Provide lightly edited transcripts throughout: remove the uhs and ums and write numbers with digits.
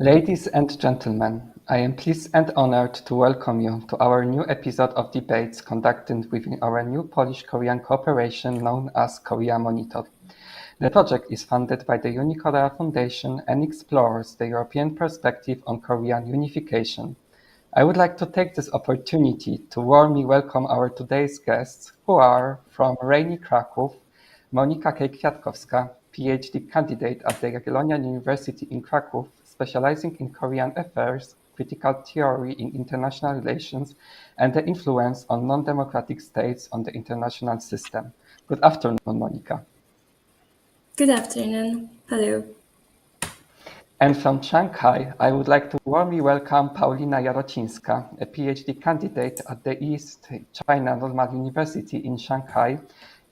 Ladies and gentlemen, I am pleased and honored to welcome you to our new episode of debates conducted within our new Polish-Korean cooperation known as Korea Monitor. The project is funded by the Unicorea Foundation and explores the European perspective on Korean unification. I would like to take this opportunity to warmly welcome our today's guests, who are from rainy Kraków, Monika Kwiatkowska, PhD candidate at the Jagiellonian University in Kraków, specializing in Korean affairs, critical theory in international relations, and the influence on non-democratic states on the international system. Good afternoon, Monika. Good afternoon. Hello. And from Shanghai, I would like to warmly welcome Paulina Jarocińska, a PhD candidate at the East China Normal University in Shanghai.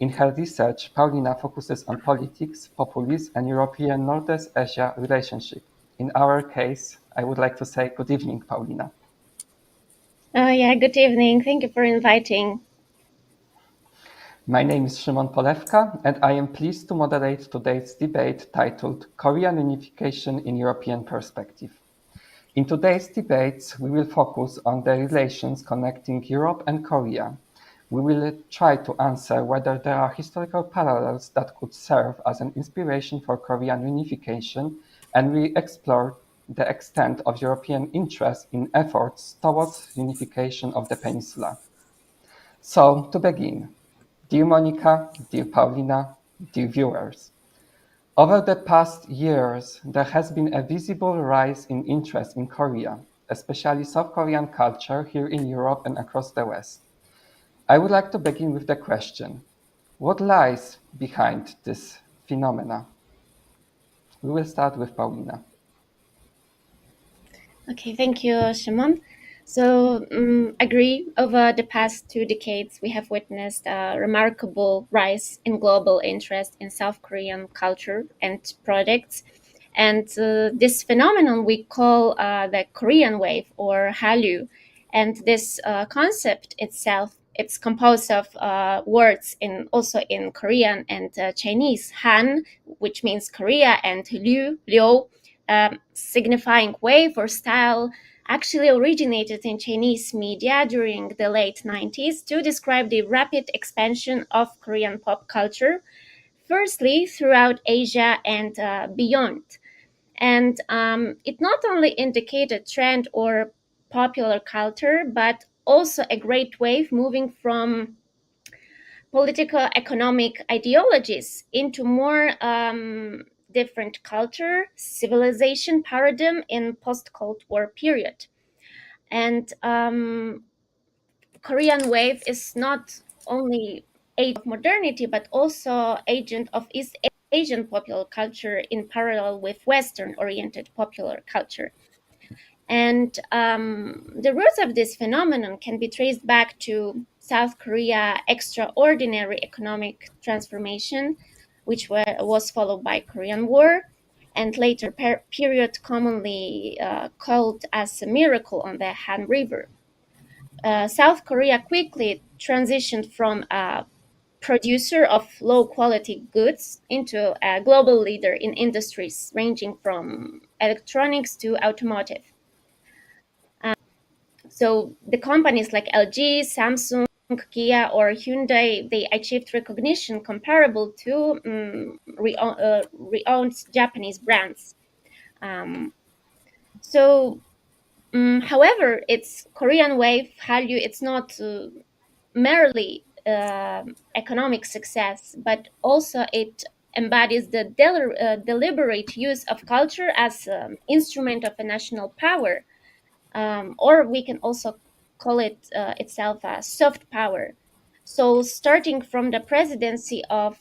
In her research, Paulina focuses on politics, populism, and European Northeast Asia relationship. In our case, I would like to say good evening, Paulina. Good evening. Thank you for inviting. My name is Szymon Polewka, and I am pleased to moderate today's debate titled Korean Unification in European Perspective. In today's debates, we will focus on the relations connecting Europe and Korea. We will try to answer whether there are historical parallels that could serve as an inspiration for Korean unification, and we explore the extent of European interest in efforts towards unification of the peninsula. So, to begin, dear Monica, dear Paulina, dear viewers, over the past years, there has been a visible rise in interest in Korea, especially South Korean culture here in Europe and across the West. I would like to begin with the question, what lies behind this phenomena? We will start with Paulina. Okay, thank you, Shimon. So, agree, over the past 2 decades, we have witnessed a remarkable rise in global interest in South Korean culture and products. And this phenomenon we call the Korean wave or Hallyu. And this concept itself, it's composed of words also in Korean and Chinese, Han, which means Korea, and Liu, signifying wave or style, actually originated in Chinese media during the late 90s to describe the rapid expansion of Korean pop culture, firstly throughout Asia and beyond. And it not only indicated trend or popular culture, but also a great wave moving from political economic ideologies into more different culture, civilization paradigm in post-Cold War period. And Korean wave is not only age of modernity, but also agent of East Asian popular culture in parallel with Western-oriented popular culture. And the roots of this phenomenon can be traced back to South Korea extraordinary economic transformation, which was followed by Korean War, and later period commonly called as a miracle on the Han River. South Korea quickly transitioned from a producer of low quality goods into a global leader in industries ranging from electronics to automotive. So the companies like LG, Samsung, Kia, or Hyundai, they achieved recognition comparable to renowned Japanese brands. Um, However, its Korean wave Hallyu, it's not merely economic success, but also it embodies the deliberate use of culture as an instrument of a national power, or we can also call it itself a soft power. So, starting from the presidency of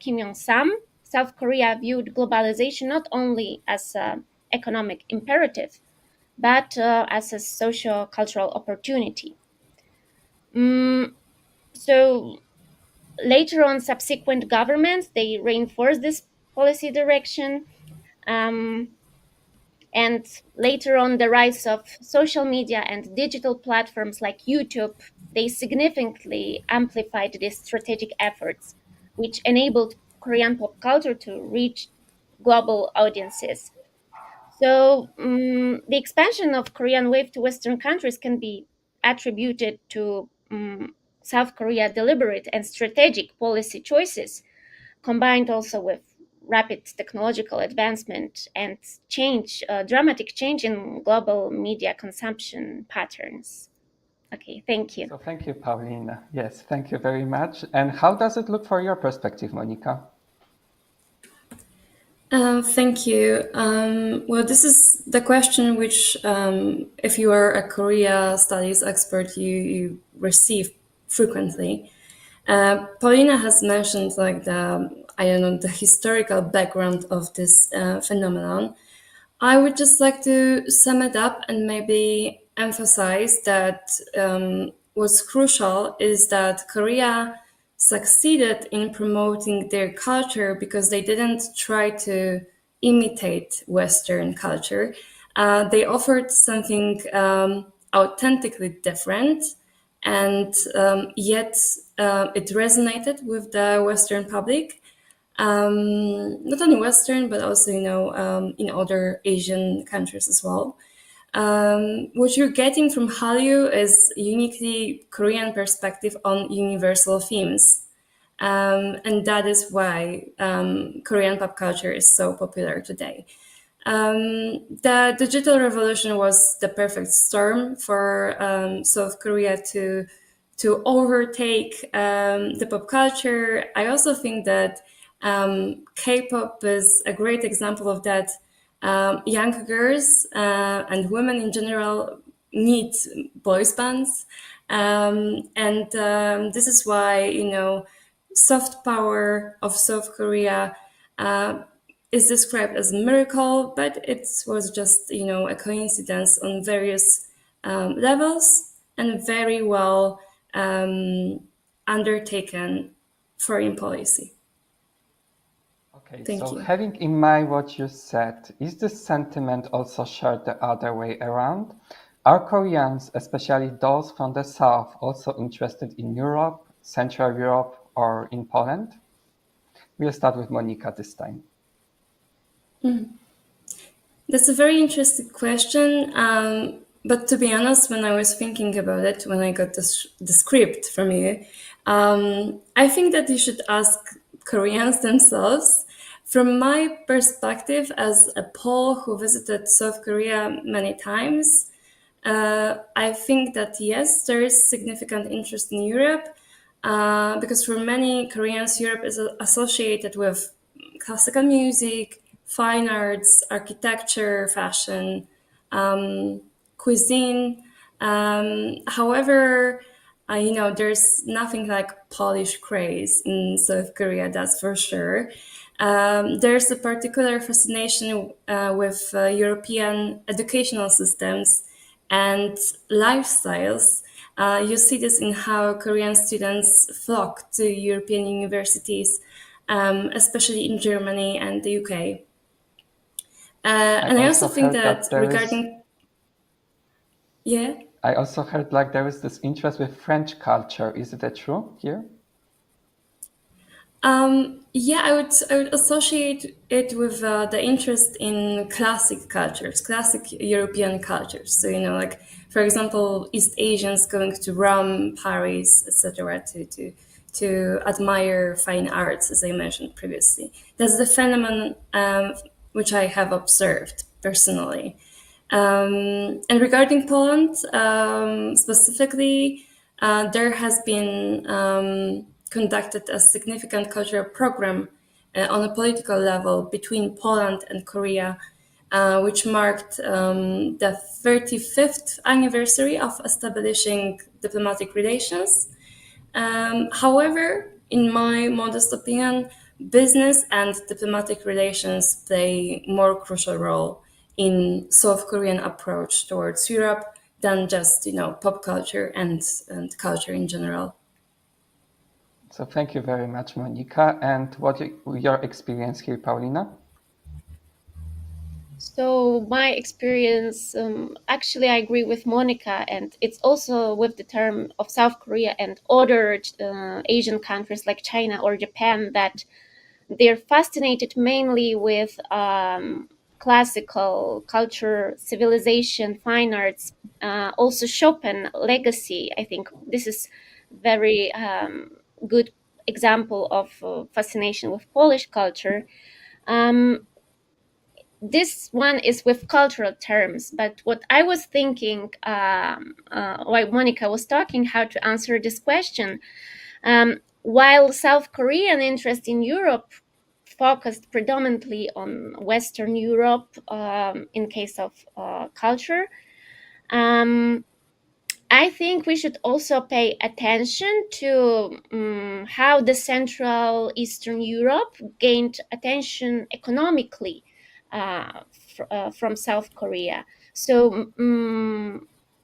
Kim Jong-sam, South Korea viewed globalization not only as an economic imperative, but as a socio-cultural opportunity. So later on, subsequent governments, they reinforced this policy direction. And later on, the rise of social media and digital platforms like YouTube, they significantly amplified these strategic efforts, which enabled Korean pop culture to reach global audiences. So the expansion of Korean wave to Western countries can be attributed to South Korea deliberate and strategic policy choices, combined also with rapid technological advancement and dramatic change in global media consumption patterns. Okay, thank you. So thank you, Paulina. Yes, thank you very much. And how does it look for your perspective, Monica? Thank you. Well, this is the question which, if you are a Korea studies expert, you receive frequently. Paulina has mentioned like the historical background of this phenomenon. I would just like to sum it up and maybe emphasize that what's crucial is that Korea succeeded in promoting their culture because they didn't try to imitate Western culture. They offered something authentically different, and yet it resonated with the Western public. Not only Western, but also in other Asian countries as well. What you're getting from Hallyu is uniquely Korean perspective on universal themes. And that is why Korean pop culture is so popular today. The digital revolution was the perfect storm for South Korea to overtake the pop culture. I also think that K-pop is a great example of that. Young girls and women in general need boys bands, and this is why soft power of South Korea is described as a miracle, but it was just a coincidence on various levels and very well undertaken foreign policy. Okay, Thank so you. having in mind what you said, is this sentiment also shared the other way around? Are Koreans, especially those from the South, also interested in Europe, Central Europe, or in Poland? We'll start with Monica this time. That's a very interesting question. But to be honest, when I was thinking about it, when I got the script from you, I think that you should ask Koreans themselves. From my perspective, as a Pole who visited South Korea many times, I think that yes, there is significant interest in Europe because for many Koreans, Europe is associated with classical music, fine arts, architecture, fashion, cuisine. However, there's nothing like Polish craze in South Korea, that's for sure. There's a particular fascination with European educational systems and lifestyles. You see this in how Korean students flock to European universities, especially in Germany and the UK. And I also think heard that that there is regarding, yeah. I also heard like there is this interest with French culture. Is it true here? Yeah, I would associate it with the interest in classic cultures, classic European cultures. So like for example, East Asians going to Rome, Paris, etc. to admire fine arts, as I mentioned previously. That's the phenomenon which I have observed personally. And regarding Poland specifically, there has been conducted a significant cultural program on a political level between Poland and Korea, which marked the 35th anniversary of establishing diplomatic relations. However, in my modest opinion, business and diplomatic relations play more crucial role in South Korean approach towards Europe than just pop culture and culture in general. So thank you very much, Monica. And what your experience here, Paulina? So my experience, actually, I agree with Monica, and it's also with the term of South Korea and other Asian countries like China or Japan that they're fascinated mainly with classical culture, civilization, fine arts, also Chopin legacy. I think this is very good example of fascination with Polish culture. Um, this one is with cultural terms, but what I was thinking while Monica was talking, how to answer this question, while South Korean interest in Europe focused predominantly on Western Europe in case of culture, um, I think we should also pay attention to how the Central Eastern Europe gained attention economically from South Korea. So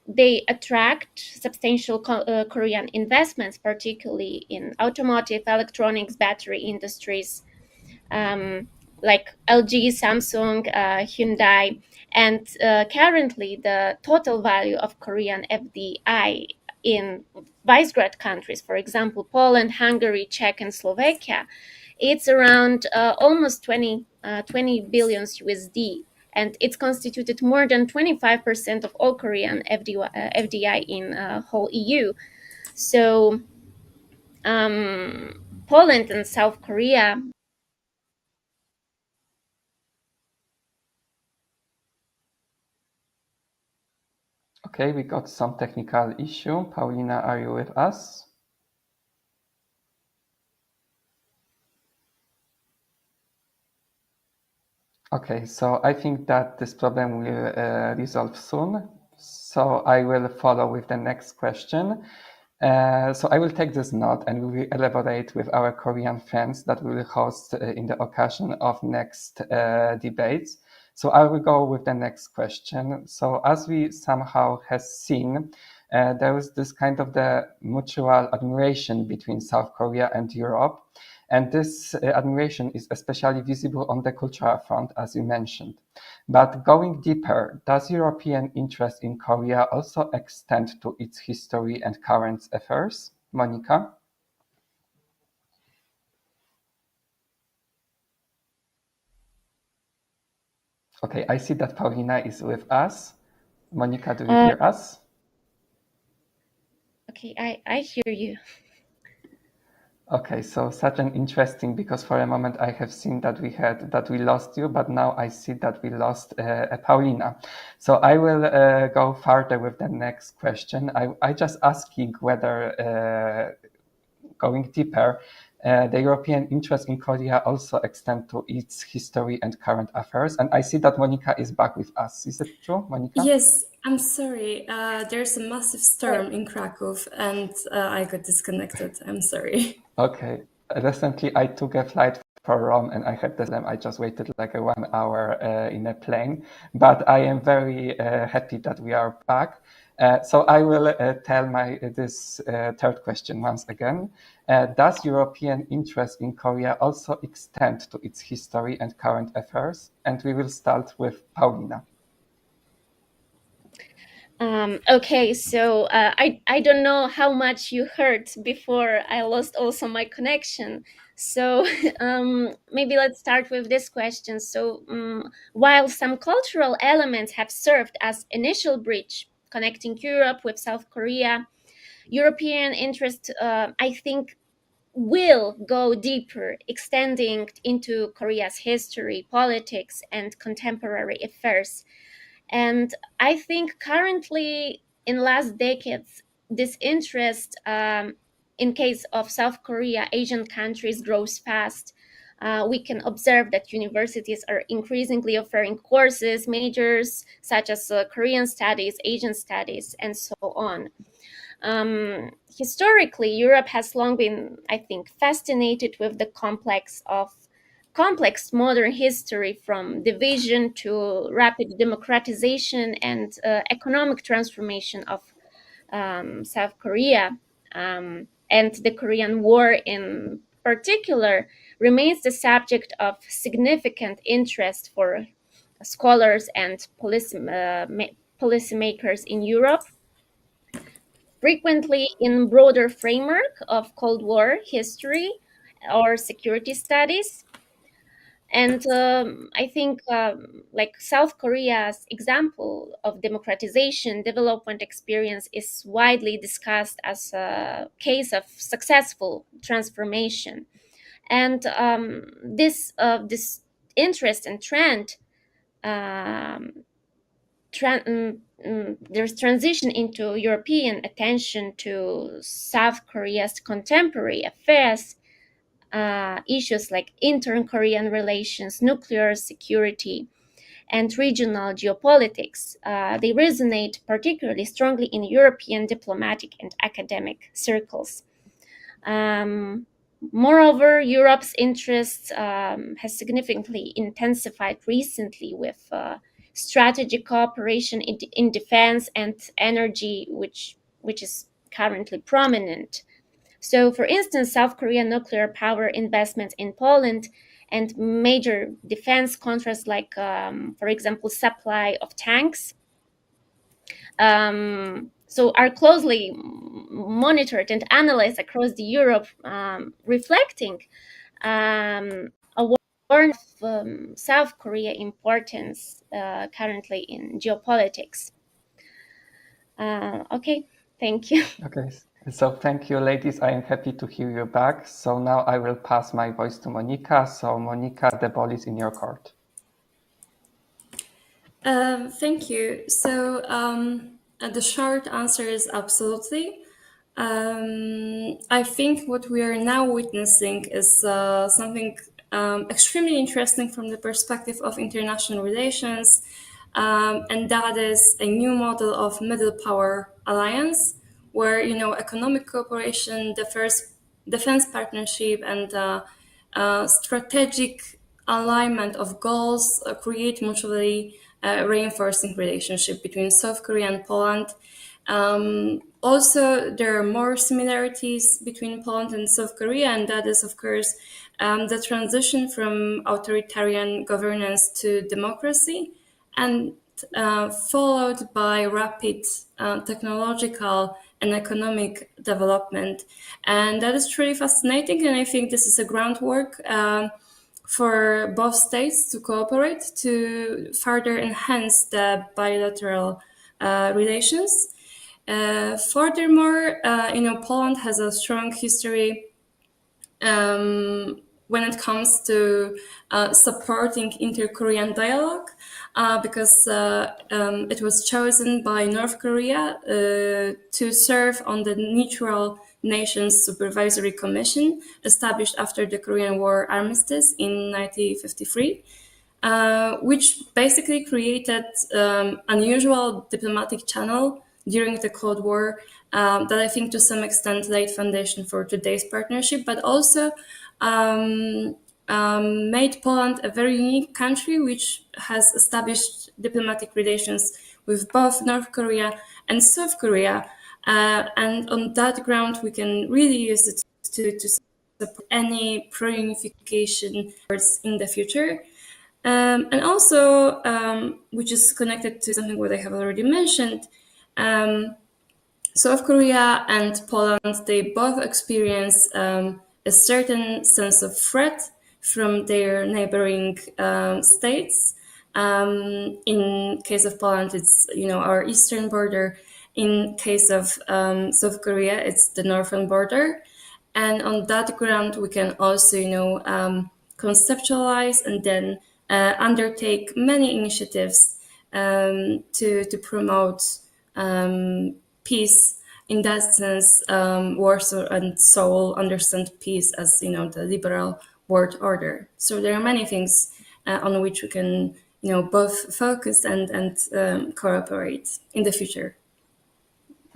they attract substantial Korean investments, particularly in automotive, electronics, battery industries, um, like LG, Samsung, Hyundai, and currently the total value of Korean FDI in Visegrad countries, for example, Poland, Hungary, Czech, and Slovakia, it's around almost 20 billion USD. And it's constituted more than 25% of all Korean FDI in whole EU. So Poland and South Korea. Okay, we got some technical issue. Paulina, are you with us? Okay, so I think that this problem will resolve soon. So I will follow with the next question. So I will take this note and we will elaborate with our Korean friends that we will host in the occasion of next debates. So I will go with the next question. So as we somehow has seen, there is this kind of the mutual admiration between South Korea and Europe. And this admiration is especially visible on the cultural front, as you mentioned. But going deeper, does European interest in Korea also extend to its history and current affairs? Monica? Okay, I see that Paulina is with us. Monica, do you hear us? Okay, I hear you. Okay, so such an interesting, because for a moment I have seen that we lost you, but now I see that we lost Paulina. So I will go further with the next question. I just asking whether going deeper, the European interest in Korea also extend to its history and current affairs. And I see that Monica is back with us. Is it true, Monica? Yes, I'm sorry. There's a massive storm in Krakow and I got disconnected. I'm sorry. Okay. Recently, I took a flight for Rome and I had the same. I just waited like a 1 hour in a plane, but I am very happy that we are back. So I will tell this third question once again. Does European interest in Korea also extend to its history and current affairs? And we will start with Paulina. Okay, so I don't know how much you heard before I lost also my connection. So maybe let's start with this question. So while some cultural elements have served as initial bridge connecting Europe with South Korea, European interest, I think, will go deeper, extending into Korea's history, politics, and contemporary affairs. And I think currently in last decades, this interest in case of South Korea, Asian countries grows fast. We can observe that universities are increasingly offering courses, majors such as Korean studies, Asian studies, and so on. Historically, Europe has long been, I think, fascinated with the complex modern history, from division to rapid democratization and economic transformation of South Korea. And the Korean War in particular remains the subject of significant interest for scholars and policymakers in Europe, frequently in broader framework of Cold War history or security studies. And I think like South Korea's example of democratization development experience is widely discussed as a case of successful transformation. And this interest and trend, um, there's transition into European attention to South Korea's contemporary affairs, issues like inter-Korean relations, nuclear security, and regional geopolitics. They resonate particularly strongly in European diplomatic and academic circles. Um, Moreover, Europe's interest has significantly intensified recently with strategic cooperation in defense and energy, which is currently prominent. So, for instance, South Korean nuclear power investments in Poland and major defense contracts, like, for example, supply of tanks, so are closely monitored and analyzed across the Europe, reflecting awareness of South Korea importance currently in geopolitics. Okay, thank you. Okay, so thank you, ladies. I am happy to hear you back. So now I will pass my voice to Monika. So Monika, the ball is in your court. Thank you. So the short answer is absolutely. I think what we are now witnessing is something extremely interesting from the perspective of international relations, and that is a new model of middle power alliance, where economic cooperation, defense partnership, and strategic alignment of goals create mutually reinforcing relationship between South Korea and Poland. Also, there are more similarities between Poland and South Korea, and that is, of course, the transition from authoritarian governance to democracy, and followed by rapid technological and economic development. And that is truly fascinating, and I think this is a groundwork for both states to cooperate to further enhance the bilateral relations. Furthermore, Poland has a strong history when it comes to supporting inter-Korean dialogue, because it was chosen by North Korea to serve on the Neutral Nations Supervisory Commission established after the Korean War armistice in 1953. Which basically created unusual diplomatic channel during the Cold War, that I think to some extent laid foundation for today's partnership, but also made Poland a very unique country which has established diplomatic relations with both North Korea and South Korea. And on that ground, we can really use it to support any pro-unification efforts in the future. And also, which is connected to something what I have already mentioned, South Korea and Poland, they both experience a certain sense of threat from their neighboring states. In case of Poland, it's our eastern border. In case of South Korea, it's the northern border. And on that ground, we can also conceptualize and then undertake many initiatives to promote peace. In that sense, Warsaw and Seoul understand peace as the liberal world order. So there are many things on which we can both focus and cooperate in the future.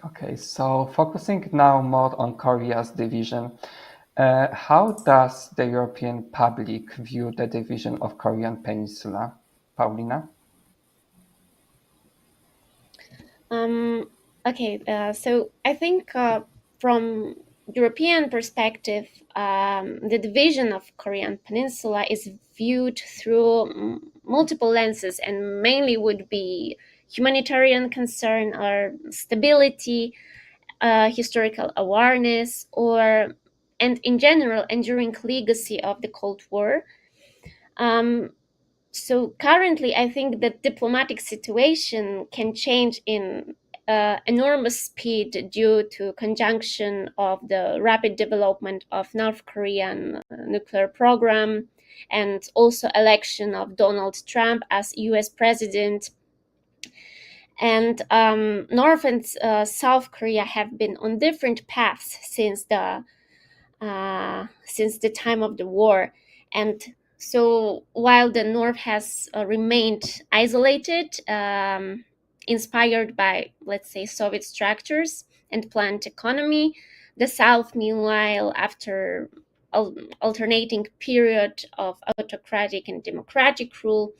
Okay, so focusing now more on Korea's division, how does the European public view the division of Korean Peninsula? Paulina? Okay, so I think from European perspective, the division of Korean Peninsula is viewed through multiple lenses, and mainly would be humanitarian concern or stability, historical awareness, and in general enduring legacy of the Cold War. So currently, I think the diplomatic situation can change in enormous speed due to conjunction of the rapid development of North Korean nuclear program and also election of Donald Trump as U.S. president. And North and South Korea have been on different paths since the time of the war. And so while the North has remained isolated, inspired by, let's say, Soviet structures and planned economy, the South, meanwhile, after alternating period of autocratic and democratic rule,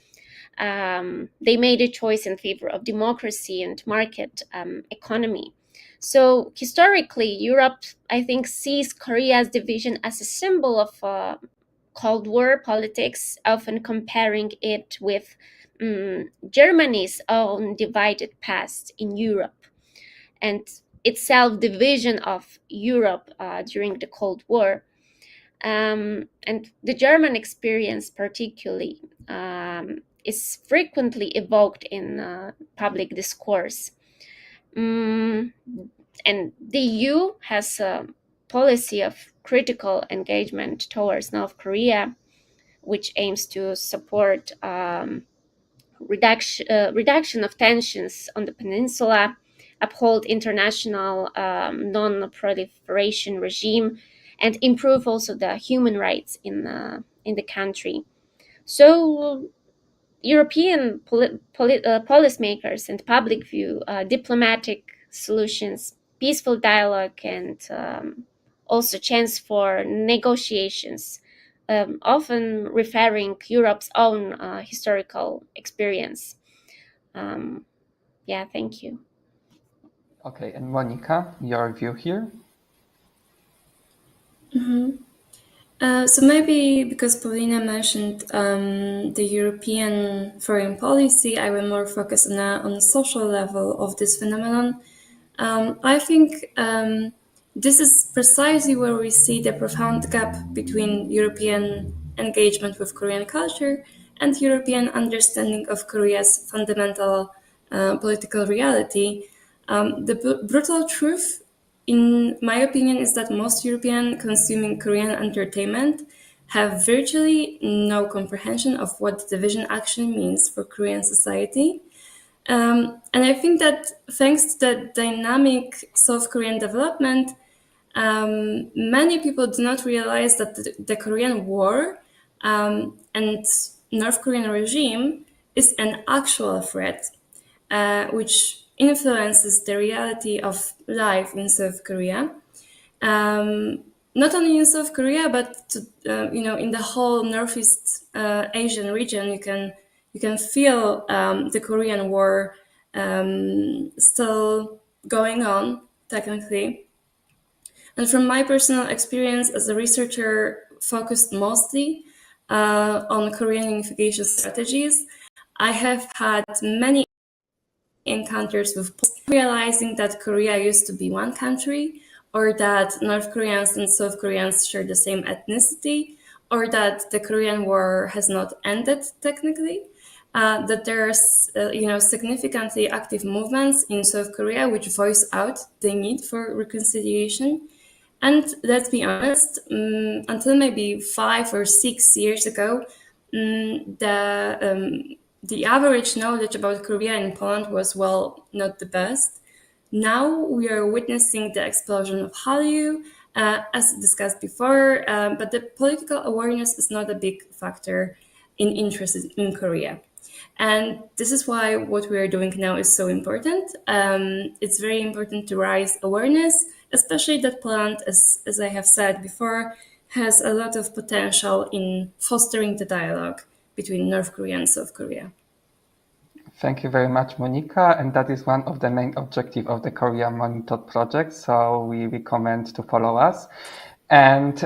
they made a choice in favor of democracy and market economy. So historically, Europe, I think, sees Korea's division as a symbol of Cold War politics, often comparing it with Germany's own divided past in Europe and itself division of Europe during the Cold War. And the German experience, particularly, is frequently evoked in public discourse. And the EU has a policy of critical engagement towards North Korea, which aims to support reduction of tensions on the peninsula, uphold international non-proliferation regime, and improve also the human rights in the country. So European policymakers and public view diplomatic solutions, peaceful dialogue, and also chance for negotiations, often referring Europe's own historical experience. Yeah, thank you. Okay, and Monica, your view here? So maybe because Paulina mentioned the European foreign policy, I will more focus on a social level of this phenomenon. I think this is precisely where we see the profound gap between European engagement with Korean culture and European understanding of Korea's fundamental political reality. The brutal truth, in my opinion, is that most Europeans consuming Korean entertainment have virtually no comprehension of what the division actually means for Korean society. And I think that thanks to the dynamic South Korean development, many people do not realize that the Korean War and North Korean regime is an actual threat, which influences the reality of life in South Korea. Not only in South Korea, but in the whole Northeast Asian region, you can feel the Korean War still going on technically. And from my personal experience as a researcher focused mostly on Korean unification strategies, I have had many encounters with realizing that Korea used to be one country, or that North Koreans and South Koreans share the same ethnicity, or that the Korean War has not ended technically. That there's significantly active movements in South Korea which voice out the need for reconciliation. And let's be honest, until maybe 5 or 6 years ago, the average knowledge about Korea in Poland was, well, not the best. Now we are witnessing the explosion of Hallyu, as discussed before, but the political awareness is not a big factor in interest in Korea. And this is why what we are doing now is so important. It's very important to raise awareness, especially that Poland, as I have said before, has a lot of potential in fostering the dialogue between North Korea and South Korea. Thank you very much, Monica. And that is one of the main objectives of the Korea Monitor project. So we recommend to follow us. And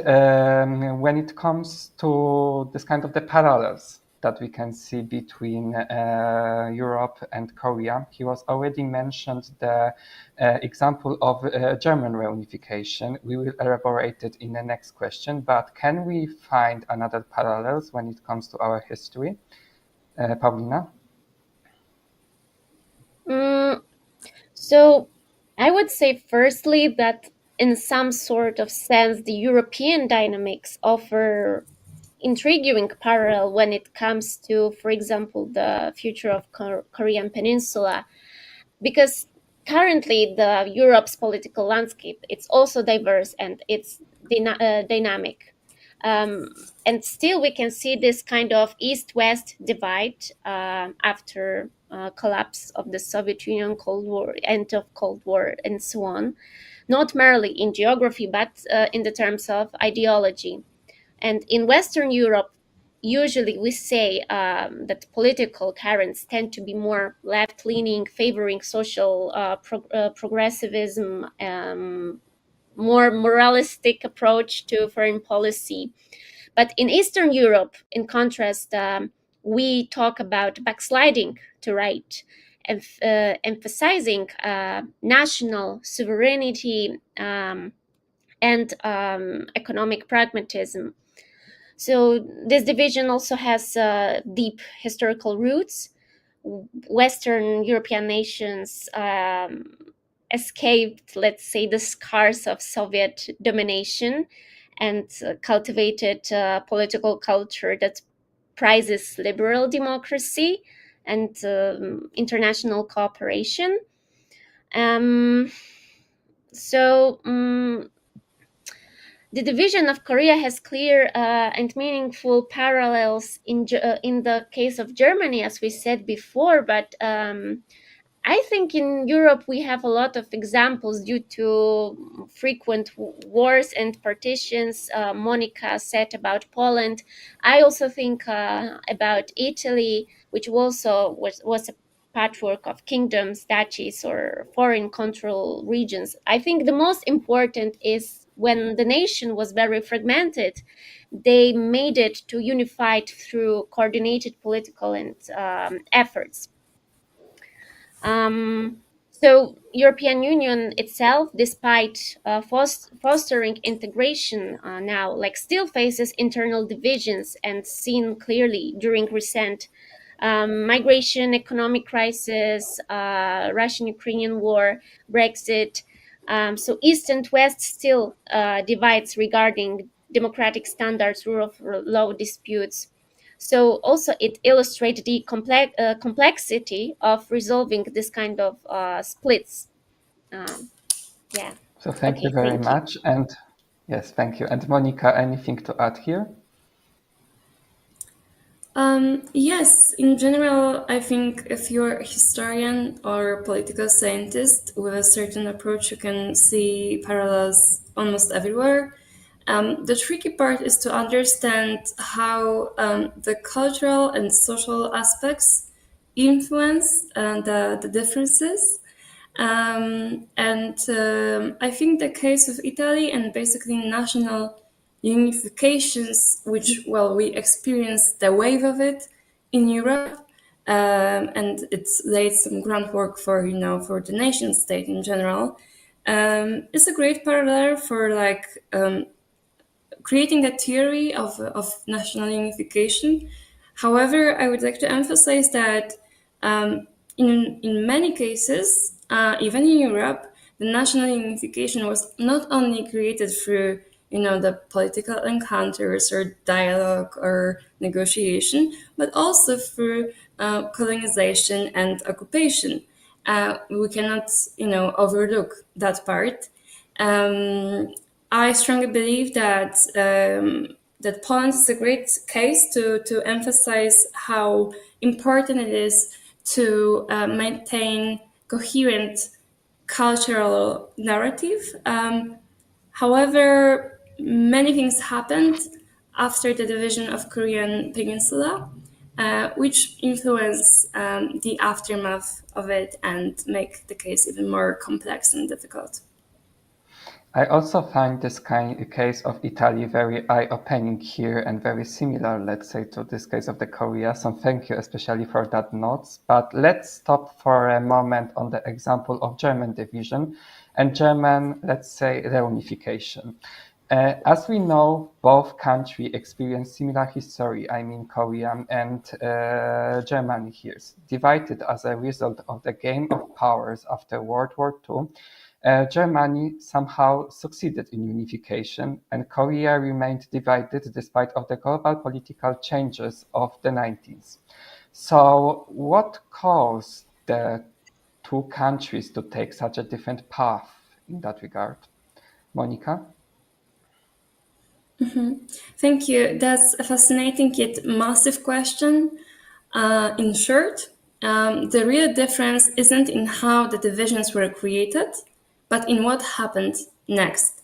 when it comes to this kind of the parallels that we can see between Europe and Korea. He was already mentioned the example of German reunification. We will elaborate it in the next question, but can we find another parallels when it comes to our history? Paulina? So I would say firstly that in some sort of sense, the European dynamics offer intriguing parallel when it comes to, for example, the future of Korean Peninsula, because currently the Europe's political landscape, it's also diverse and it's dynamic. And still we can see this kind of east-west divide after collapse of the Soviet Union, Cold War, end of Cold War, and so on, not merely in geography, but in the terms of ideology. And in Western Europe, usually we say that political currents tend to be more left-leaning, favoring social progressivism, more moralistic approach to foreign policy. But in Eastern Europe, in contrast, we talk about backsliding to right, emphasizing national sovereignty and economic pragmatism. So this division also has deep historical roots. Western European nations escaped, let's say, the scars of Soviet domination and cultivated political culture that prizes liberal democracy and international cooperation. Um, so the division of Korea has clear and meaningful parallels in the case of Germany, as we said before, but I think in Europe we have a lot of examples due to frequent wars and partitions. Monica said about Poland. I also think about Italy, which also was a patchwork of kingdoms, duchies, or foreign control regions. I think the most important is when the nation was very fragmented, they made it to unified through coordinated political and efforts. So European Union itself, despite fostering integration now, like still faces internal divisions and seen clearly during recent migration, economic crisis, Russian-Ukrainian war, Brexit. So East and West still divides regarding democratic standards, rule of law disputes. So also it illustrates the complexity of resolving this kind of splits. Yeah. So thank you Okay. very Thank you. much. And yes, thank you. And Monica, anything to add here? Yes, in general, I think if you're a historian or political scientist with a certain approach, you can see parallels almost everywhere. The tricky part is to understand how the cultural and social aspects influence the differences. And I think the case of Italy and basically national unifications, which, well, we experienced the wave of it in Europe, and it's laid some groundwork for, for the nation state in general. It's a great parallel for creating a theory of national unification. However, I would like to emphasize that in many cases, even in Europe, the national unification was not only created through the political encounters or dialogue or negotiation, but also through colonization and occupation. We cannot overlook that part. Um, I strongly believe that that Poland is a great case to emphasize how important it is to maintain coherent cultural narrative. However, many things happened after the division of Korean Peninsula, which influence the aftermath of it and make the case even more complex and difficult. I also find this case of Italy very eye-opening here and very similar, let's say, to this case of the Korea. So thank you especially for that notes. But let's stop for a moment on the example of German division and German, let's say, reunification. As we know, both countries experience similar history, I mean Korea and Germany here, divided as a result of the game of powers after World War II. Germany somehow succeeded in unification, and Korea remained divided despite of the global political changes of the 90s. So what caused the two countries to take such a different path in that regard? Monica? Thank you. That's a fascinating yet massive question. In short, the real difference isn't in how the divisions were created, but in what happened next.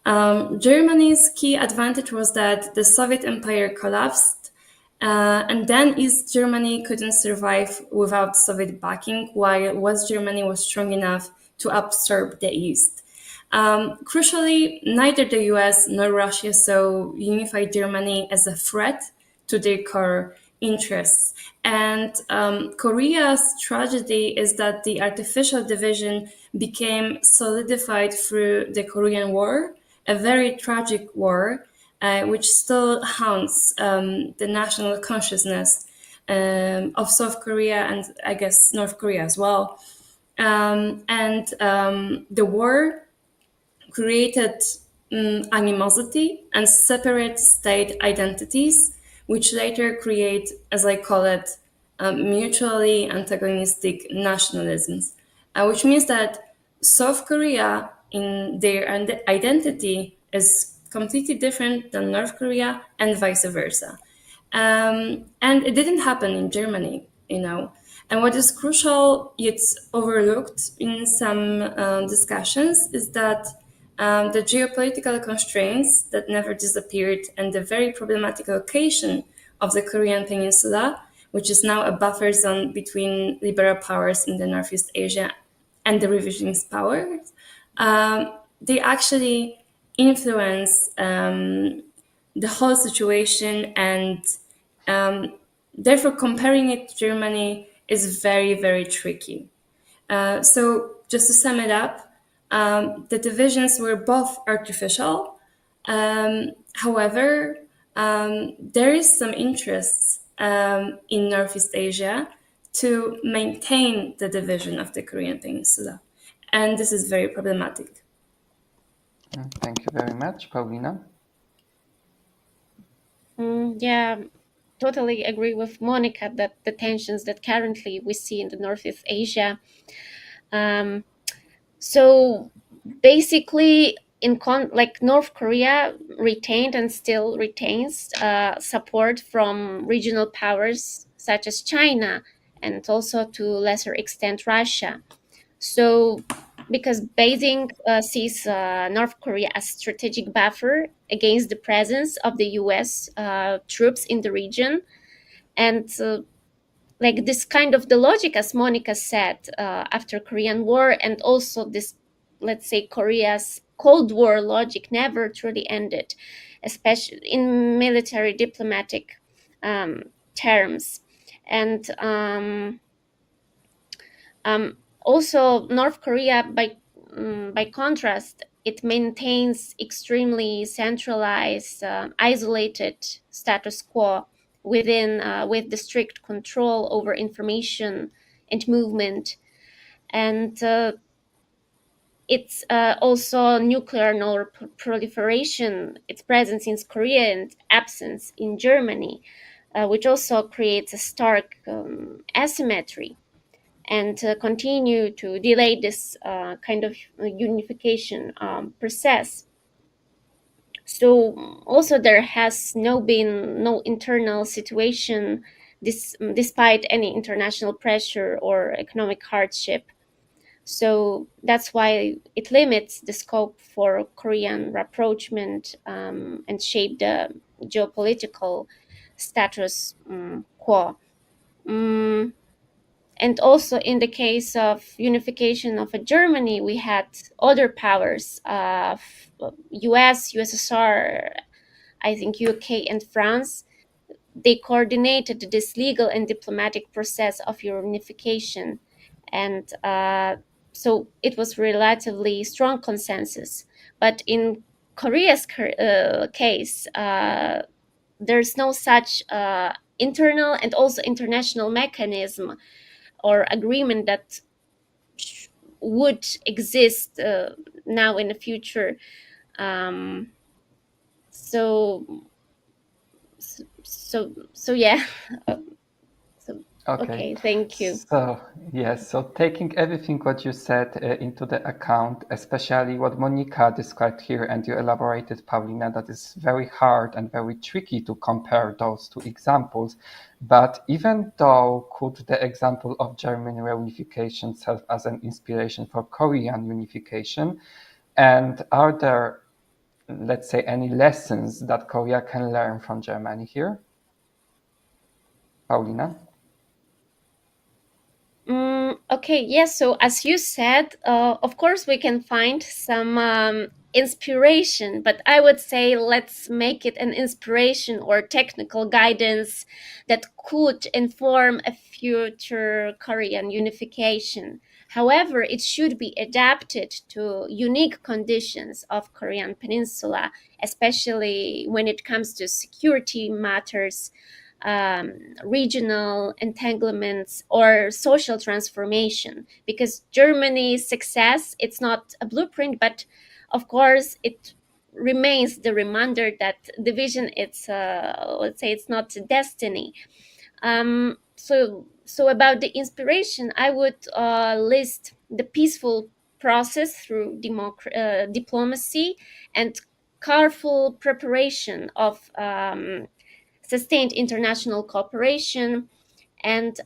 Germany's key advantage was that the Soviet Empire collapsed, and then East Germany couldn't survive without Soviet backing, while West Germany was strong enough to absorb the East. Crucially, neither the US nor Russia saw unified Germany as a threat to their core interests. And Korea's tragedy is that the artificial division became solidified through the Korean War, a very tragic war, which still haunts the national consciousness of South Korea and I guess North Korea as well. The war created animosity and separate state identities, which later create, as I call it, mutually antagonistic nationalisms, which means that South Korea in their identity is completely different than North Korea and vice versa. And it didn't happen in Germany, you know. And what is crucial yet overlooked in some discussions is that the geopolitical constraints that never disappeared and the very problematic location of the Korean Peninsula, which is now a buffer zone between liberal powers in the Northeast Asia and the revisionist powers, they actually influence the whole situation, and therefore comparing it to Germany is very, very tricky. So just to sum it up, the divisions were both artificial. However, there is some interest in Northeast Asia to maintain the division of the Korean Peninsula. And this is very problematic. Thank you very much. Paulina? Yeah, totally agree with Monica that the tensions that currently we see in the Northeast Asia. So basically, like North Korea retained and still retains support from regional powers such as China and also to lesser extent Russia. So because Beijing sees North Korea as strategic buffer against the presence of the U.S. Troops in the region, and like this kind of the logic, as Monica said, after Korean War, and also this, let's say, Korea's Cold War logic never truly ended, especially in military diplomatic terms, and also North Korea, by contrast, it maintains extremely centralized, isolated status quo within with the strict control over information and movement, and it's also nuclear proliferation, its presence in Korea and absence in Germany, which also creates a stark asymmetry and continue to delay this kind of unification process. So also there has been no internal situation despite any international pressure or economic hardship. So that's why it limits the scope for Korean rapprochement and shape the geopolitical status quo. Mm, And also in the case of unification of Germany, we had other powers, US, USSR, I think UK and France. They coordinated this legal and diplomatic process of unification. And so it was relatively strong consensus. But in Korea's case, there's no such internal and also international mechanism or agreement that would exist now in the future. Um, so, so yeah. So, Okay. okay, thank you. So, yes, so taking everything what you said into the account, especially what Monica described here, and you elaborated, Paulina, that is very hard and very tricky to compare those two examples. But even though could the example of German reunification serve as an inspiration for Korean unification, and are there, let's say, any lessons that Korea can learn from Germany here? Paulina? Okay, yes. So as you said, of course we can find some inspiration, but I would say let's make it an inspiration or technical guidance that could inform a future Korean unification. However, it should be adapted to unique conditions of Korean Peninsula, especially when it comes to security matters, regional entanglements, or social transformation. Because Germany's success, it's not a blueprint, but of course it remains the reminder that division, it's let's say it's not a destiny. So about the inspiration, I would list the peaceful process through diplomacy and careful preparation of sustained international cooperation, and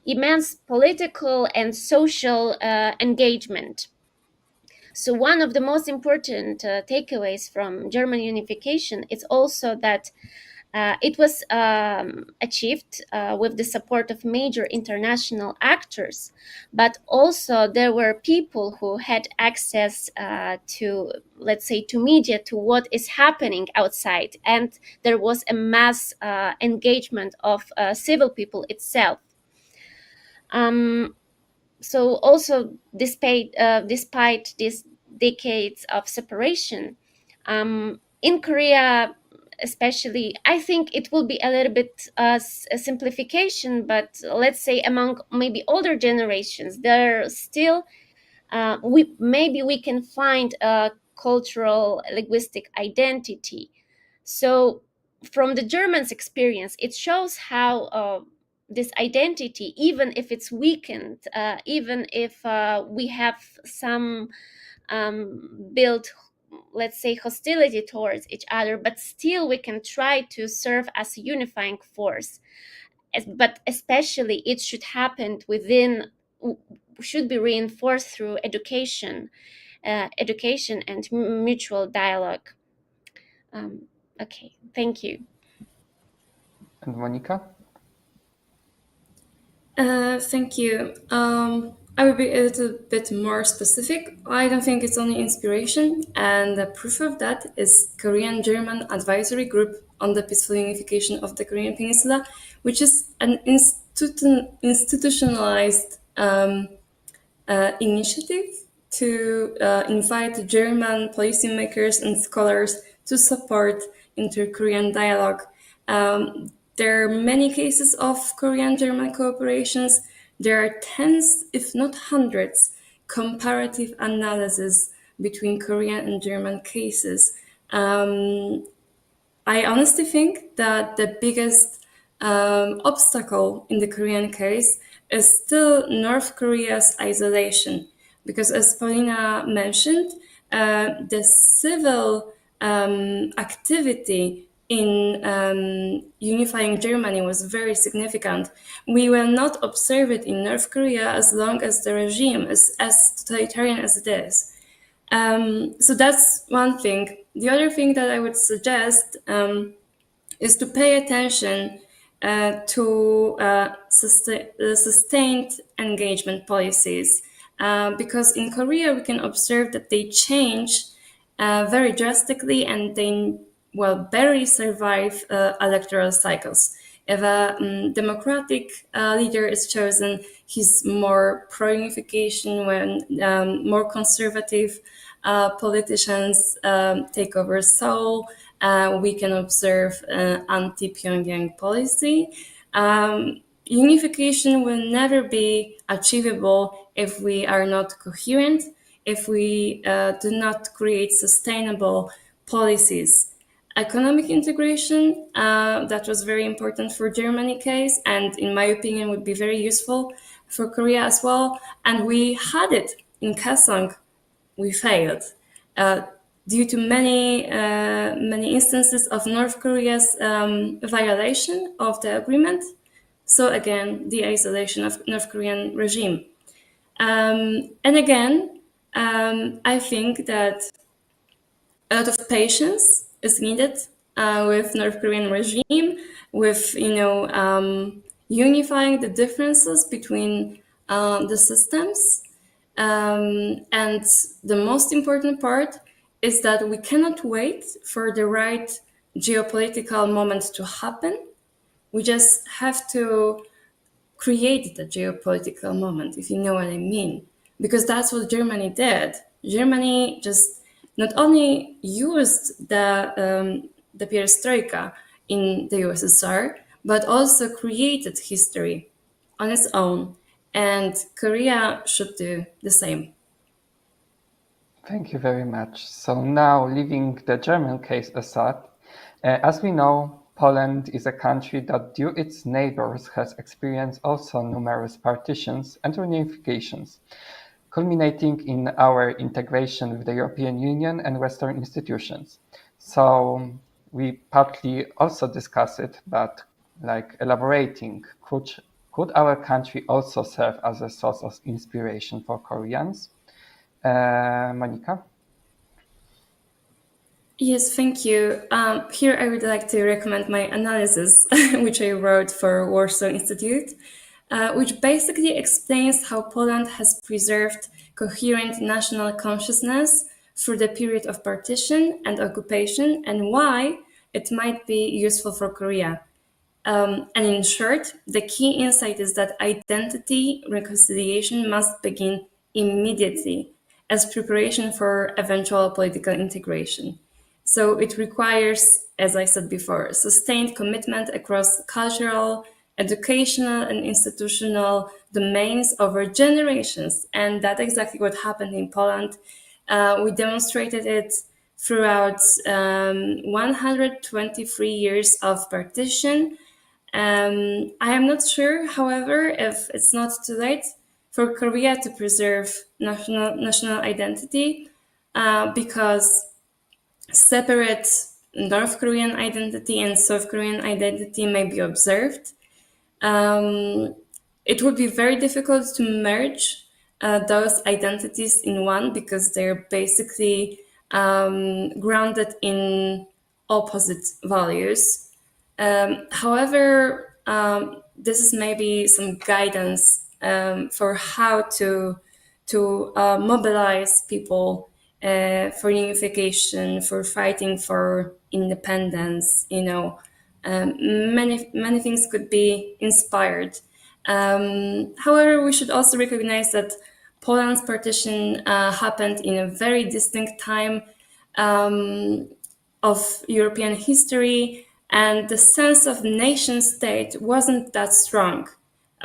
immense political and social engagement. So one of the most important takeaways from German unification is also that it was achieved with the support of major international actors, but also there were people who had access to, let's say, to media, to what is happening outside, and there was a mass engagement of civil people itself. So also, despite these decades of separation, in Korea especially, I think it will be a little bit a simplification, but let's say among maybe older generations, there still we can find a cultural linguistic identity. So from the Germans' experience, it shows how this identity, even if it's weakened, even if we have some built, let's say, hostility towards each other, but still we can try to serve as a unifying force. But especially it should happen should be reinforced through education and mutual dialogue. Okay, thank you. And Monica? Thank you. I will be a little bit more specific. I don't think it's only inspiration, and the proof of that is Korean-German Advisory Group on the Peaceful Unification of the Korean Peninsula, which is an institutionalized initiative to invite German policymakers and scholars to support inter-Korean dialogue. There are many cases of Korean-German cooperations. There are tens, if not hundreds, comparative analysis between Korean and German cases. I honestly think that the biggest obstacle in the Korean case is still North Korea's isolation. Because as Paulina mentioned, the civil activity in unifying Germany was very significant. We will not observe it in North Korea as long as the regime is as totalitarian as it is. So that's one thing. The other thing that I would suggest is to pay attention to sustained engagement policies. Because in Korea, we can observe that they change very drastically and they, well, barely survive electoral cycles. If a democratic leader is chosen, he's more pro-unification. When more conservative politicians take over Seoul, we can observe anti-Pyongyang policy. Unification will never be achievable if we are not coherent, if we do not create sustainable policies. Economic integration, that was very important for Germany case, and in my opinion would be very useful for Korea as well. And we had it in Kaesong. We failed due to many instances of North Korea's violation of the agreement. So again, the isolation of North Korean regime. And again, I think that a lot of patience is needed with North Korean regime, with unifying the differences between the systems. And the most important part is that we cannot wait for the right geopolitical moment to happen. We just have to create the geopolitical moment, if you know what I mean. Because that's what Germany did. Germany just not only used the perestroika in the USSR, but also created history on its own. And Korea should do the same. Thank you very much. So now, leaving the German case aside, as we know, Poland is a country that, due its neighbors, has experienced also numerous partitions and reunifications, culminating in our integration with the European Union and Western institutions. So we partly also discuss it, but like elaborating, could our country also serve as a source of inspiration for Koreans? Monica? Yes, thank you. Here I would like to recommend my analysis, which I wrote for Warsaw Institute, which basically explains how Poland has preserved coherent national consciousness through the period of partition and occupation, and why it might be useful for Korea. And in short, the key insight is that identity reconciliation must begin immediately as preparation for eventual political integration. So it requires, as I said before, sustained commitment across cultural, educational, and institutional domains over generations. And that's exactly what happened in Poland. We demonstrated it throughout 123 years of partition. I am not sure, however, if it's not too late for Korea to preserve national identity, because separate North Korean identity and South Korean identity may be observed. It would be very difficult to merge those identities in one, because they're basically grounded in opposite values. However, this is maybe some guidance for how to mobilize people for unification, for fighting for independence. Many things could be inspired. However, we should also recognize that Poland's partition happened in a very distinct time of European history, and the sense of nation state wasn't that strong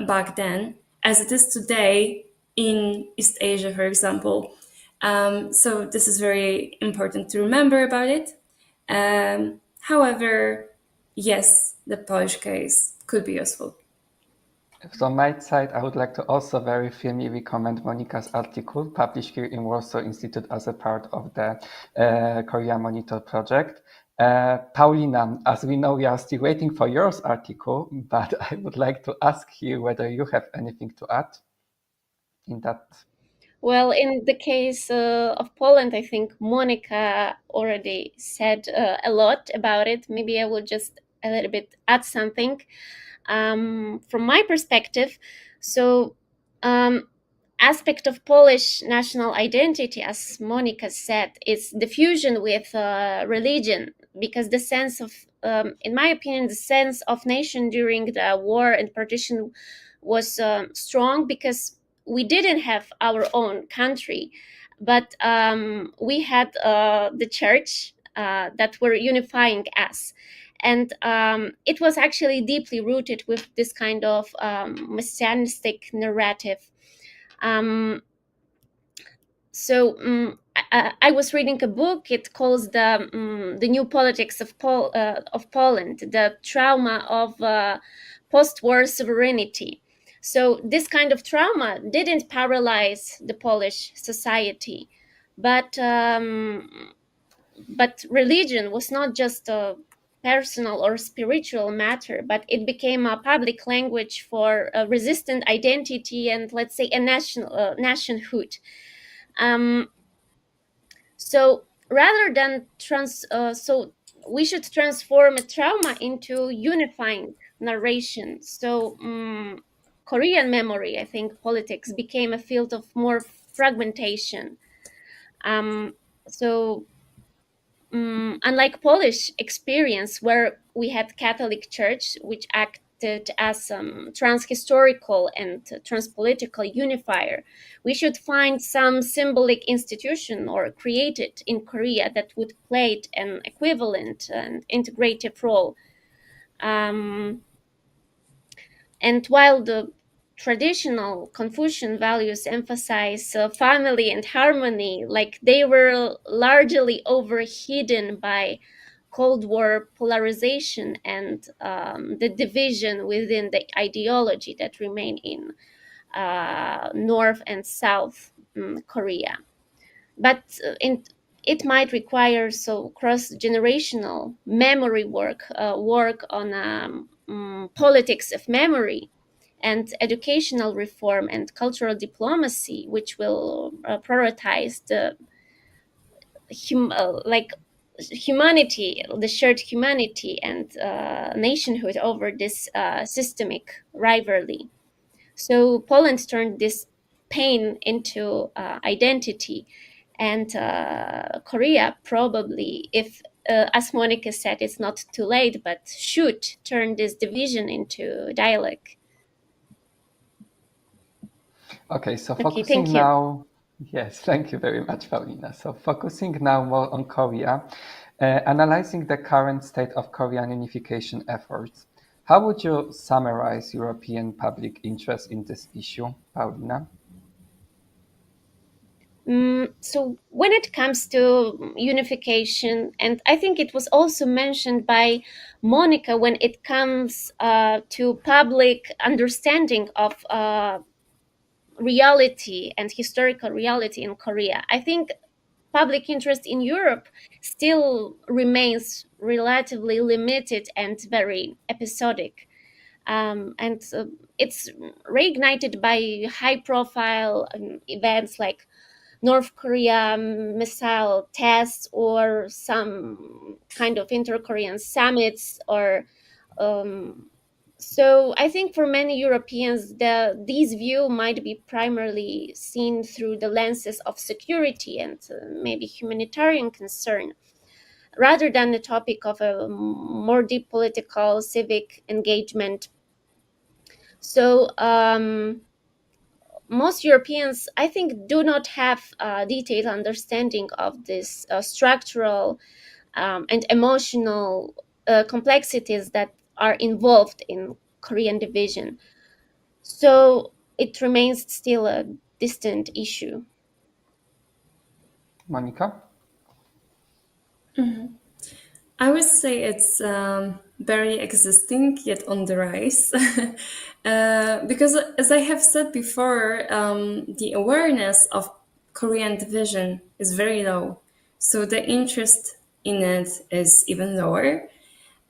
back then as it is today in East Asia, for example. So this is very important to remember about it. However, yes, the Polish case could be useful. So on my side, I would like to also very firmly recommend Monica's article published here in Warsaw Institute as a part of the Korea Monitor project. Paulina, as we know, we are still waiting for your article, but I would like to ask you whether you have anything to add in that. Well, in the case of Poland, I think Monica already said a lot about it. Maybe I will just a little bit add something from my perspective. So, aspect of Polish national identity, as Monica said, is the fusion with religion, because the sense of, in my opinion, the sense of nation during the war and partition was strong, because we didn't have our own country, but we had the church that were unifying us. And it was actually deeply rooted with this kind of messianistic narrative. Um, I was reading a book. It calls the new politics of Poland, the trauma of post-war sovereignty. So this kind of trauma didn't paralyze the Polish society, but religion was not just a personal or spiritual matter, but it became a public language for a resistant identity and, let's say, a nationhood. Um, so rather than so we should transform a trauma into unifying narration. So Korean memory, I think, politics became a field of more fragmentation. Um, so unlike Polish experience, where we had Catholic Church, which acted as transhistorical and transpolitical unifier, we should find some symbolic institution or created in Korea that would play an equivalent and integrative role. Um, and while the traditional Confucian values emphasize family and harmony, like they were largely overhidden by Cold War polarization and the division within the ideology that remain in North and South Korea. But it might require so cross-generational memory work, work on politics of memory and educational reform and cultural diplomacy, which will prioritize the like humanity, the shared humanity and nationhood over this systemic rivalry. So Poland turned this pain into identity, and Korea probably, if as Monica said, it's not too late, but should turn this division into dialogue. Okay, so Okay, focusing thank you. now, yes, thank you very much, Paulina. So focusing now more on Korea, analyzing the current state of Korean unification efforts, how would you summarize European public interest in this issue, Paulina? So when it comes to unification, and I think it was also mentioned by Monica, when it comes to public understanding of reality and historical reality in Korea, I think public interest in Europe still remains relatively limited and very episodic. And it's reignited by high profile events like North Korea missile tests or some kind of inter-Korean summits or so I think for many Europeans, these view might be primarily seen through the lenses of security and maybe humanitarian concern, rather than the topic of a more deep political civic engagement. So most Europeans, I think, do not have a detailed understanding of this structural and emotional complexities that are involved in Korean division. So it remains still a distant issue. Monica? I would say it's very existing yet on the rise. Because, as I have said before, the awareness of Korean division is very low. So the interest in it is even lower.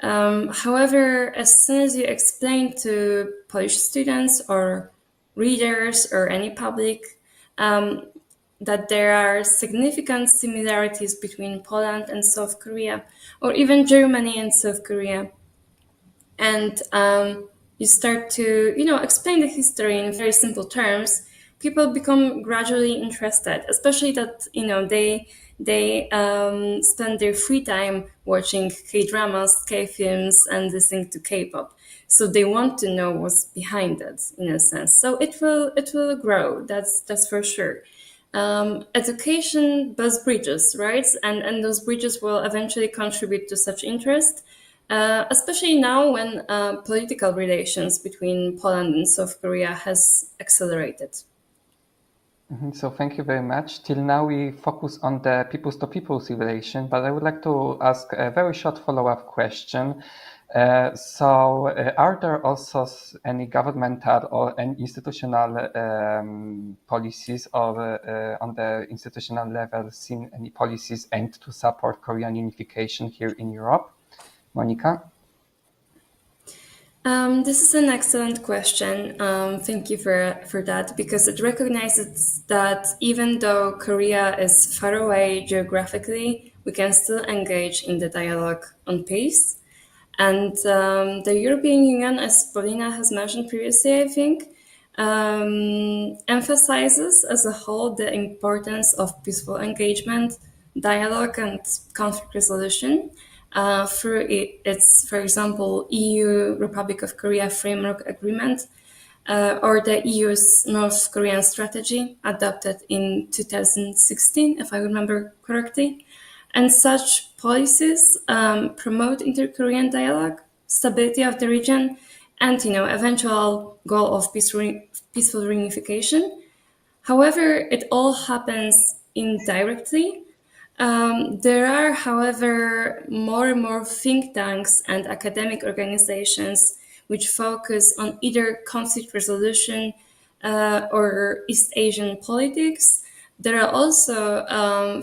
However, as soon as you explain to Polish students or readers or any public that there are significant similarities between Poland and South Korea, or even Germany and South Korea, and you start to explain the history in very simple terms, people become gradually interested, especially that they spend their free time watching K-dramas, K-films, and listening to K-pop. So they want to know what's behind it, in a sense. So it will grow. That's for sure. Education builds bridges, right? And those bridges will eventually contribute to such interest, especially now when political relations between Poland and South Korea has accelerated. So thank you very much. Till now, we focus on the peoples-to-peoples relation, but I would like to ask a very short follow-up question. Are there also any governmental or any institutional policies, or on the institutional level, seen any policies aimed to support Korean unification here in Europe? Monica? This is an excellent question. Thank you for that, because it recognizes that even though Korea is far away geographically, we can still engage in the dialogue on peace. And the European Union, as Paulina has mentioned previously, I think, emphasizes as a whole the importance of peaceful engagement, dialogue, and conflict resolution through its, for example, EU Republic of Korea Framework Agreement, or the EU's North Korean strategy adopted in 2016, if I remember correctly. And such policies promote inter-Korean dialogue, stability of the region, and eventual goal of peaceful reunification. However, it all happens indirectly. There are, however, more and more think tanks and academic organizations which focus on either conflict resolution or East Asian politics. There are also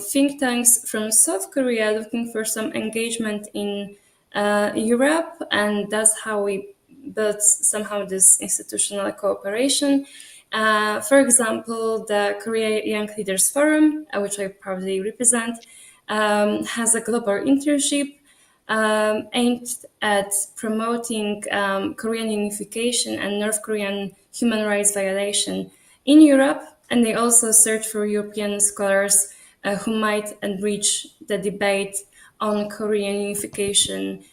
think tanks from South Korea looking for some engagement in Europe, and that's how we built somehow this institutional cooperation. For example, the Korea Young Leaders Forum, which I proudly represent, has a global internship aimed at promoting Korean unification and North Korean human rights violation in Europe. And they also search for European scholars who might enrich the debate on Korean unification,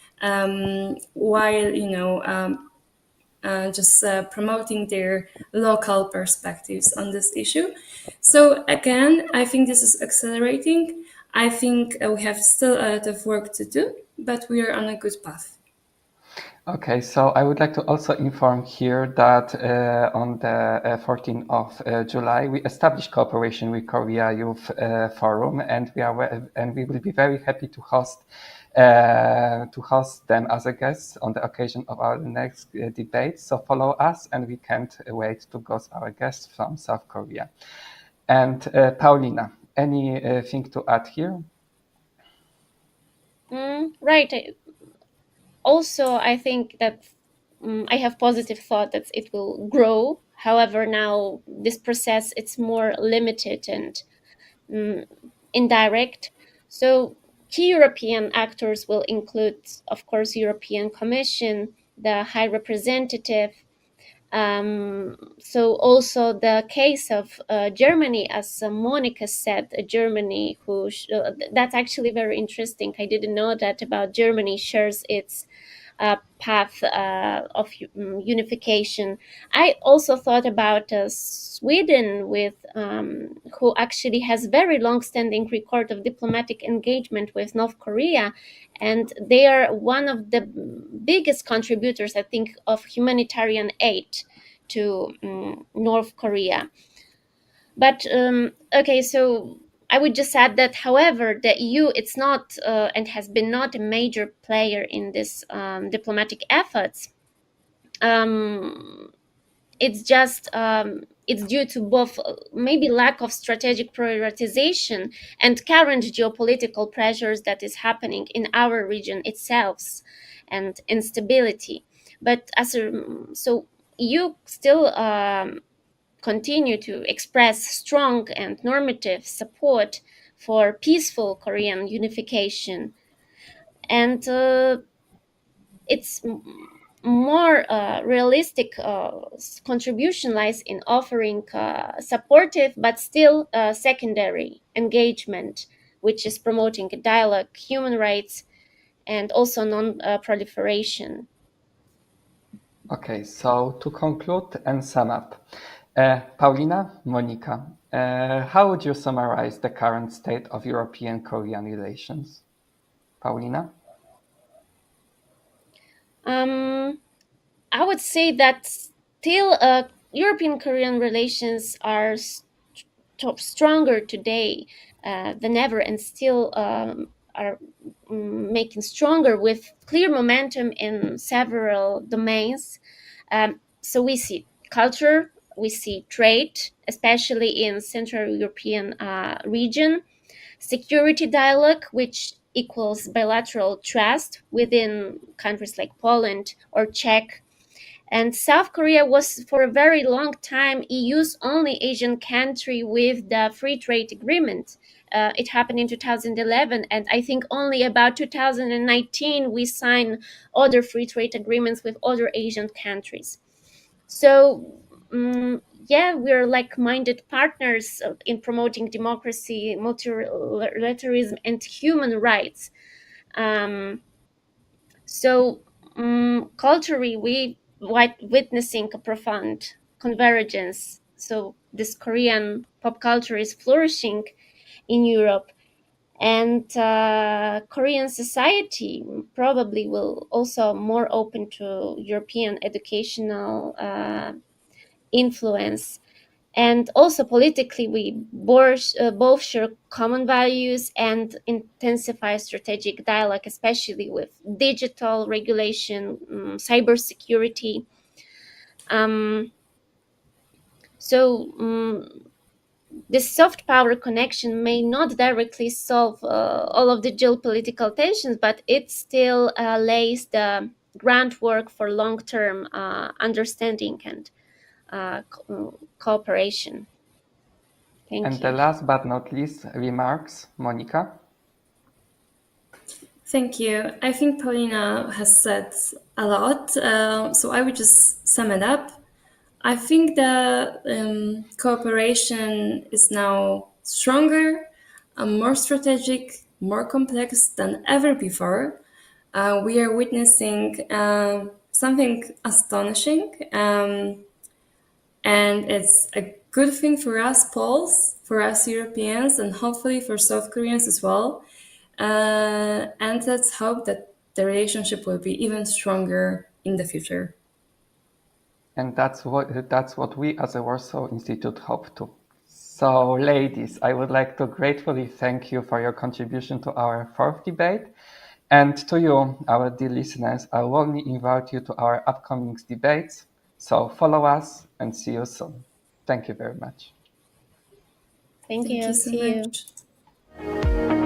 while just promoting their local perspectives on this issue. So again, I think this is accelerating. I think we have still a lot of work to do, but we are on a good path. Okay, so I would like to also inform here that on the 14th of July, we established cooperation with Korea Youth Forum, and we will be very happy to host them as a guest on the occasion of our next debate. So follow us, and we can't wait to host our guests from South Korea. And Paulina, anything to add here? Right. Also, I think that I have positive thought that it will grow. However, now this process it's more limited and indirect. So key European actors will include, of course, European Commission, the High Representative. So also the case of Germany, as Monica said, Germany, that's actually very interesting. I didn't know that about Germany shares its path of unification. I also thought about Sweden, with who actually has very long-standing record of diplomatic engagement with North Korea, and they are one of the biggest contributors, I think, of humanitarian aid to North Korea. But okay, so I would just add that, however, the EU it's not and has been not a major player in this diplomatic efforts. It's just it's due to both maybe lack of strategic prioritization and current geopolitical pressures that is happening in our region itself, and instability. But so EU still continue to express strong and normative support for peaceful Korean unification. And it's more realistic contribution lies in offering supportive but still secondary engagement, which is promoting dialogue, human rights, and also non-proliferation. Okay, so to conclude and sum up, Paulina, Monica, how would you summarize the current state of European-Korean relations? Paulina? I would say that still European-Korean relations are stronger today than ever, and still are making stronger with clear momentum in several domains. So we see culture, we see trade, especially in Central European region, security dialogue, which equals bilateral trust within countries like Poland or Czech. And South Korea was for a very long time EU's only Asian country with the free trade agreement. It happened in 2011, and I think only about 2019 we signed other free trade agreements with other Asian countries. So yeah, we're like-minded partners in promoting democracy, multilateralism, and human rights. Um, so culturally, we witnessing a profound convergence. So this Korean pop culture is flourishing in Europe, and Korean society probably will also more open to European educational influence. And also politically, we both share common values and intensify strategic dialogue, especially with digital regulation, cybersecurity. Um, so this soft power connection may not directly solve all of the geopolitical tensions, but it still lays the groundwork for long-term understanding and cooperation. Thank And the you. last but not least, remarks, Monica? Thank you. I think Paulina has said a lot, so I would just sum it up. I think the cooperation is now stronger, more strategic, more complex than ever before. We are witnessing something astonishing, and it's a good thing for us Poles, for us Europeans, and hopefully for South Koreans as well. And let's hope that the relationship will be even stronger in the future. And that's what we as a Warsaw Institute hope to. So, ladies, I would like to gratefully thank you for your contribution to our fourth debate. And to you, our dear listeners, I warmly invite you to our upcoming debates. So follow us and see you soon. Thank you very much. Thank Thank you. you so See you. much.